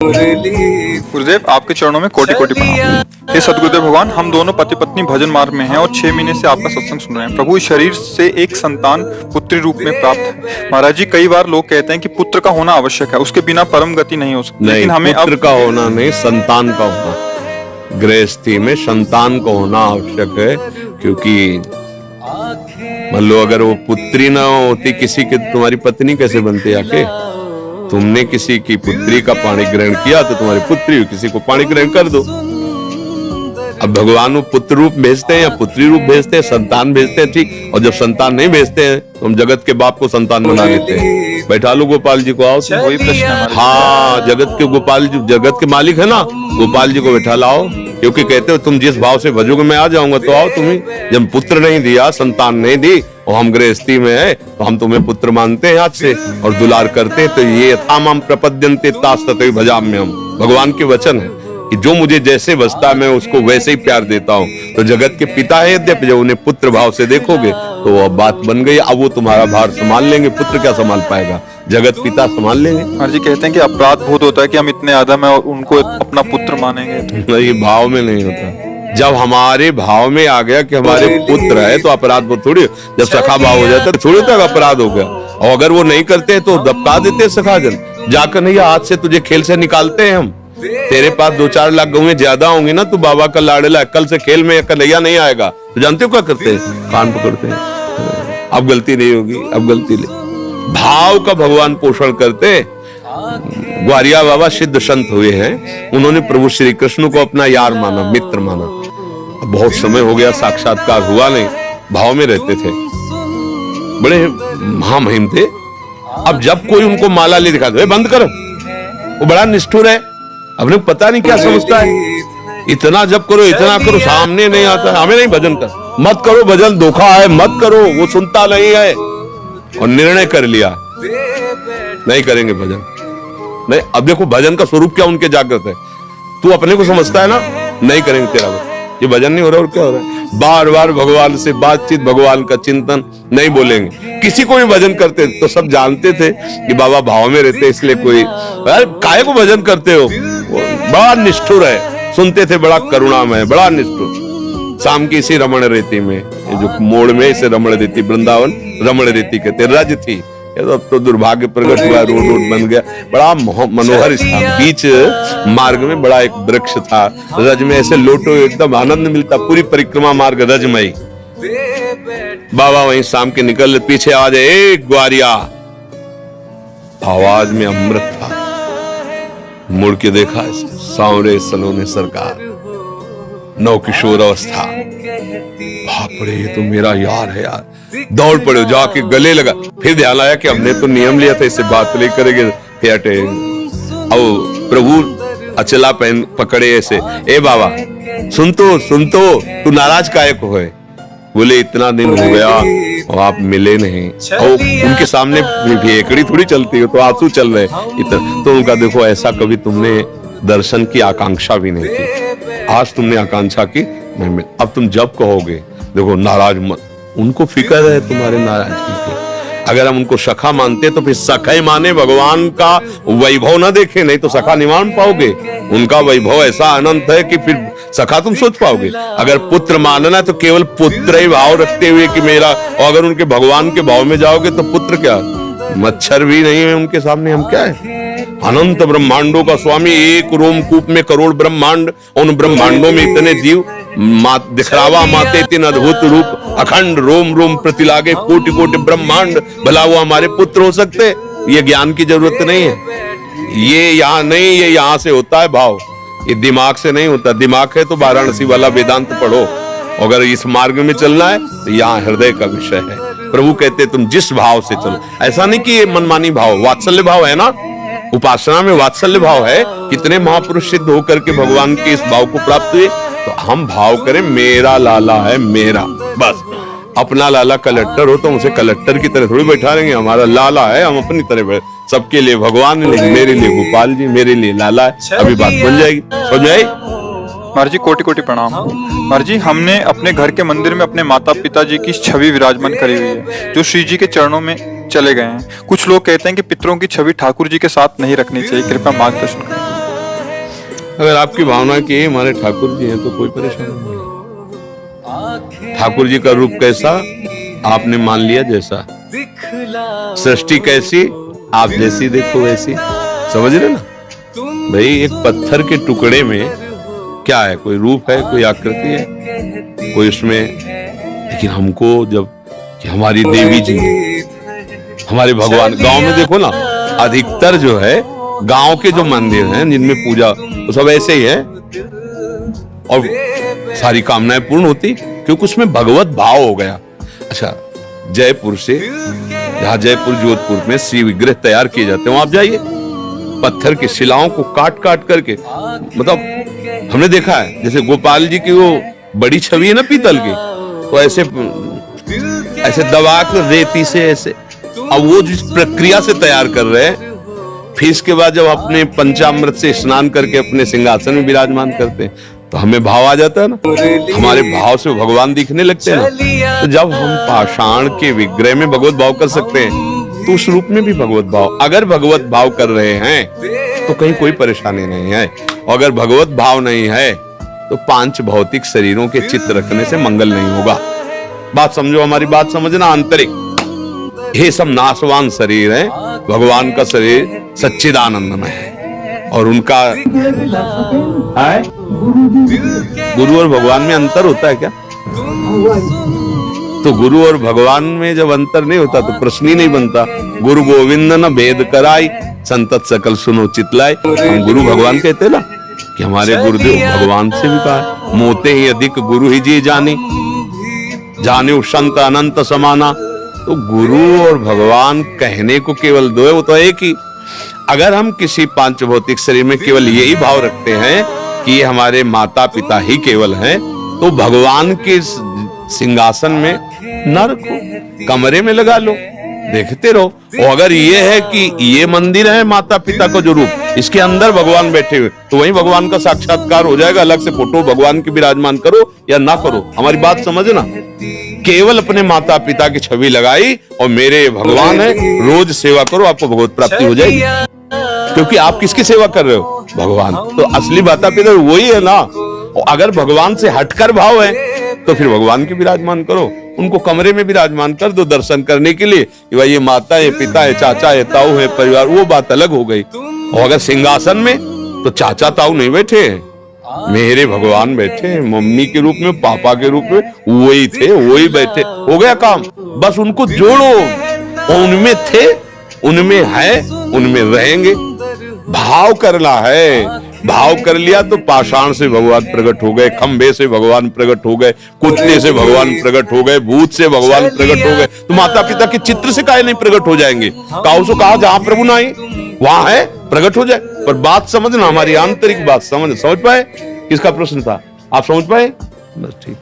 गुरुदेव आपके चरणों में कोटि कोटि प्रणाम। हे सदगुरुदेव भगवान, हम दोनों पति पत्नी भजन मार्ग में हैं और 6 महीने से आपका सत्संग सुन रहे हैं। प्रभु, इस शरीर से एक संतान पुत्री रूप में प्राप्त है। महाराज जी, कई बार लोग कहते हैं कि पुत्र का होना आवश्यक है, उसके बिना परम गति नहीं हो सकती। लेकिन हमें पुत्र का होना नहीं, संतान का होना। गृहस्थी में संतान का होना आवश्यक है, क्योंकि मान लो अगर वो पुत्री ना होती किसी की, तुम्हारी पत्नी कैसे बनती आके? तुमने किसी की पुत्री का पाणी ग्रहण किया तो तुम्हारी पुत्री किसी को पाणी ग्रहण कर दो। अब भगवान वो पुत्र रूप भेजते हैं या पुत्री रूप भेजते हैं, संतान भेजते हैं, ठीक। और जब संतान नहीं भेजते हैं तो हम जगत के बाप को संतान बना लेते हैं। बैठा लो गोपाल जी को, आओ। वही प्रश्न है। हाँ, जगत के गोपाल जी, जगत के मालिक है ना, गोपाल जी को बैठा लाओ, क्योंकि कहते हो तुम जिस भाव से भजोगे मैं आ जाऊंगा। तो आओ तुम्हें। जब पुत्र नहीं दिया, संतान नहीं दी और हम गृहस्थी में है तो हम तुम्हें पुत्र मानते हैं आज से और दुलार करते हैं। तो ये यथामाम प्रपद्यन्ते तास्तते भजाम्यहम्, भगवान के वचन है कि जो मुझे जैसे बसता है मैं उसको वैसे ही प्यार देता हूँ। तो जगत के पिता है यद्यपि, जब उन्हें पुत्र भाव से देखोगे तो वह बात बन गई। अब वो तुम्हारा भार संभाल लेंगे, पुत्र क्या संभाल पाएगा, जगत पिता संभाल लेंगे। महाराज जी कहते हैं कि अपराध बहुत होता है कि हम इतने आदम है और उनको अपना पुत्र मानेंगे। नहीं, भाव में नहीं होता। जब हमारे भाव में आ गया कि हमारे पुत्र है तो अपराध बहुत थोड़ी। जब सखा भाव हो जाता है थोड़ी तक अपराध हो गया। और अगर वो नहीं करते तो दबका देते सखाजन, जाकर नहीं हाथ से तुझे खेल से निकालते हैं हम। तेरे पास 2-4 लाख गौएं ज्यादा होंगी ना, तू बाबा का लाड़ला, कल से खेल में कन्हैया नहीं आएगा। तो जानते हो क्या करते हैं? कान पकड़ते हैं। अब गलती नहीं होगी, अब गलती नहीं। भाव का भगवान पोषण करते। ग्वारिया बाबा सिद्ध संत हुए हैं, उन्होंने प्रभु श्री कृष्ण को अपना यार माना, मित्र माना। बहुत समय हो गया, साक्षात्कार हुआ नहीं, भाव में रहते थे, बड़े महामहिम थे। अब जब कोई उनको माला ले दिखा दे, बंद कर, वो बड़ा निष्ठुर है, अपने पता नहीं क्या समझता है। इतना जब करो, इतना करो, सामने नहीं आता है। हमें नहीं भजन कर, मत करो भजन, धोखा है, मत करो, वो सुनता नहीं है। और निर्णय कर लिया नहीं करेंगे भजन। नहीं, अब देखो भजन का स्वरूप क्या उनके जागृत है। तू अपने को समझता है ना, नहीं करेंगे तेरा भजन। ये भजन नहीं हो रहा और क्या हो रहा है? बार बार भगवान से बातचीत, भगवान का चिंतन, नहीं बोलेंगे। किसी को भी भजन करते तो सब जानते थे कि बाबा भाव में रहते, इसलिए कोई काहे को भजन करते हो। बड़ा निष्ठुर है, सुनते थे, बड़ा करुणामय, बड़ा निष्ठुर। शाम की इसी रमण रेती में, जो मोड़ में इसे रमण रेती, वृंदावन रमण रेती कहते, रज थी। अब तो दुर्भाग्य प्रकट हुआ, रोड रोड बन गया, बड़ा मनोहर स्थान। बीच मार्ग में बड़ा एक वृक्ष था, रज में ऐसे लोटो, एकदम आनंद मिलता, पूरी परिक्रमा मार्ग रजमयी। बाबा वहीं शाम के निकल, पीछे आवाज है, ए ग्वारिया। आवाज में अमृत था। मुड़ के देखा, सांवरे सलोने सरकार, नौ किशोर अवस्था। बाप रे, ये तो मेरा यार है यार। दौड़ पड़े, जाके गले लगा। फिर ध्यान आया कि हमने तो नियम लिया था, इससे बात नहीं करेंगे। अब प्रभु अचला पहन पकड़े ऐसे, ए बाबा सुन तो तू नाराज काहे को है? बोले इतना दिन हो गया और आप मिले नहीं। और उनके सामने भेकड़ी थोड़ी चलती है, तो आंसू चल रहे इतना। तो उनका देखो, ऐसा कभी तुमने दर्शन की आकांक्षा भी नहीं की, आज तुमने आकांक्षा की, मैं अब तुम जब कहोगे, देखो नाराज मत। उनको फिक्र है तुम्हारे नाराजगी की। अगर हम उनको सखा मानते तो फिर सखा माने, भगवान का वैभव ना देखे, नहीं तो सखा नहीं मान पाओगे। उनका वैभव ऐसा अनंत है कि फिर सखा तुम सोच पाओगे। अगर पुत्र मानना तो केवल पुत्र ही भाव रखते हुए कि मेरा, और अगर उनके भगवान के भाव में जाओगे तो पुत्र क्या, मच्छर भी नहीं है उनके सामने, हम क्या है? अनंत ब्रह्मांडों का स्वामी, एक रोमकूप में करोड़ ब्रह्मांड, उन ब्रह्मांडों में इतने जीव, दिखरावा माते तीन अद्भुत रूप, अखंड रोम रोम प्रतिलागे, कोटि कोटि ब्रह्मांड। भला वो हमारे पुत्र हो सकते? ये ज्ञान की जरूरत नहीं है। ये यहाँ नहीं, ये यहाँ से होता है भाव, ये दिमाग से नहीं होता। दिमाग है तो वाराणसी वाला वेदांत पढ़ो, अगर इस मार्ग में चलना है तो यहाँ हृदय का विषय है। प्रभु कहते तुम जिस भाव से चलो। ऐसा नहीं कि ये मनमानी भाव, वात्सल्य भाव है ना, उपासना में वात्सल्य भाव है। कितने महापुरुष सिद्ध होकर के भगवान के इस भाव को प्राप्त हुए। तो हम भाव करें, मेरा लाला है मेरा, बस। अपना लाला कलेक्टर हो तो उसे कलेक्टर की तरह थोड़ी बैठा रहेंगे। हमारा लाला है, हम अपनी तरह सबके लिए भगवान है, मेरे लिए गोपाल जी, मेरे लिए लाला है। अभी बात बन जाएगी, समझ आई? महाराज जी कोटि कोटि प्रणाम। महाराज जी, हमने अपने घर के मंदिर में अपने माता पिता जी की छवि विराजमान करी हुई है, जो श्री जी के चरणों में चले गए हैं। कुछ लोग कहते हैं कि पितरों की छवि ठाकुर जी के साथ नहीं रखनी चाहिए, कृपया मार्गदर्शन करें। अगर आपकी भावना की हमारे ठाकुर जी हैं तो कोई परेशानी नहीं। ठाकुर जी का रूप कैसा आपने मान लिया जैसा, सृष्टि कैसी आप जैसी देखो वैसी, समझ रहे ना भाई। एक पत्थर के टुकड़े में क्या है, कोई रूप है, कोई आकृति है, कोई उसमें, लेकिन हमको जब कि हमारी देवी जी, हमारे भगवान, गांव में देखो ना अधिकतर जो है गांव के जो मंदिर हैं जिनमें पूजा वो सब ऐसे ही है और सारी कामनाएं पूर्ण होती क्योंकि उसमें भगवत भाव हो गया। अच्छा, जयपुर से जहाँ जयपुर जोधपुर में श्री विग्रह तैयार किए जाते हैं वहां आप जाइए, पत्थर की शिलाओं को काट काट करके, मतलब हमने देखा है जैसे गोपाल जी की वो बड़ी छवि है ना पीतल की, तो ऐसे ऐसे दबा कर रेती से ऐसे, अब वो जिस प्रक्रिया से तैयार कर रहे हैं, फिर इसके बाद जब अपने पंचामृत से स्नान करके अपने सिंहासन में विराजमान करते हैं तो हमें भाव आ जाता है ना, हमारे भाव से भगवान दिखने लगते हैं ना। तो जब हम पाषाण के विग्रह में भगवत भाव कर सकते हैं तो उस रूप में भी भगवत भाव, अगर भगवत भाव कर रहे हैं तो कहीं कोई परेशानी नहीं है, और अगर भगवत भाव नहीं है तो पांच भौतिक शरीरों के चित्त रखने से मंगल नहीं होगा। बात समझो, हमारी बात समझना, आंतरिक ये सब नाशवान शरीर है, भगवान का शरीर सच्चिदानंदमय है और उनका गुरु और भगवान में अंतर होता है क्या? तो गुरु और भगवान में जब अंतर नहीं होता तो प्रश्न ही नहीं बनता। गुरु गोविंद न भेद कराई, संतत सकल सुनो चितलाई। हम गुरु भगवान कहते हैं ना कि हमारे गुरुदेव भगवान से भी कहा, मोते ही अधिक गुरु ही जी जानी, जाने संत अनंत समाना। तो गुरु और भगवान कहने को केवल दो है, वो तो एक ही। अगर हम किसी पांच भौतिक शरीर में केवल यही भाव रखते हैं कि ये हमारे माता पिता ही केवल हैं, तो भगवान के सिंहासन में न रखो, कमरे में लगा लो, देखते रहो। और अगर ये है कि ये मंदिर है माता पिता का जो रूप, इसके अंदर भगवान बैठे हुए, तो वही भगवान का साक्षात्कार हो जाएगा। अलग से फोटो भगवान की विराजमान करो या ना करो, हमारी बात समझना। केवल अपने माता पिता की छवि लगाई और मेरे भगवान है, रोज सेवा करो, आपको भगवत प्राप्ति हो जाएगी। क्योंकि आप किसकी सेवा कर रहे हो? भगवान। तो असली माता पिता वही है ना। और अगर भगवान से हटकर भाव है तो फिर भगवान की विराजमान करो, उनको कमरे में विराजमान कर दो दर्शन करने के लिए कि भाई ये माता है, पिता है, चाचा है, ताऊ है, परिवार, वो बात अलग हो गई। और अगर सिंहासन में तो चाचा ताऊ नहीं बैठे हैं, मेरे भगवान बैठे हैं, मम्मी के रूप में, पापा के रूप में, वही थे वही बैठे, हो गया काम। बस उनको जोड़ो, उनमें थे, उनमें है, उनमें रहेंगे। भाव करना है, भाव कर लिया तो पाषाण से भगवान प्रकट हो गए, खंबे से भगवान प्रकट हो गए, कुत्ते से भगवान प्रकट हो गए, भूत से भगवान प्रकट हो गए। तो माता पिता के चित्र से काहे नहीं प्रकट हो जाएंगे? काऊ से कहा जहां प्रभु नहीं वहां है, प्रकट हो जाए। पर बात समझना, हमारी आंतरिक बात समझ पाए। किसका प्रश्न था, आप समझ पाए? बस ठीक।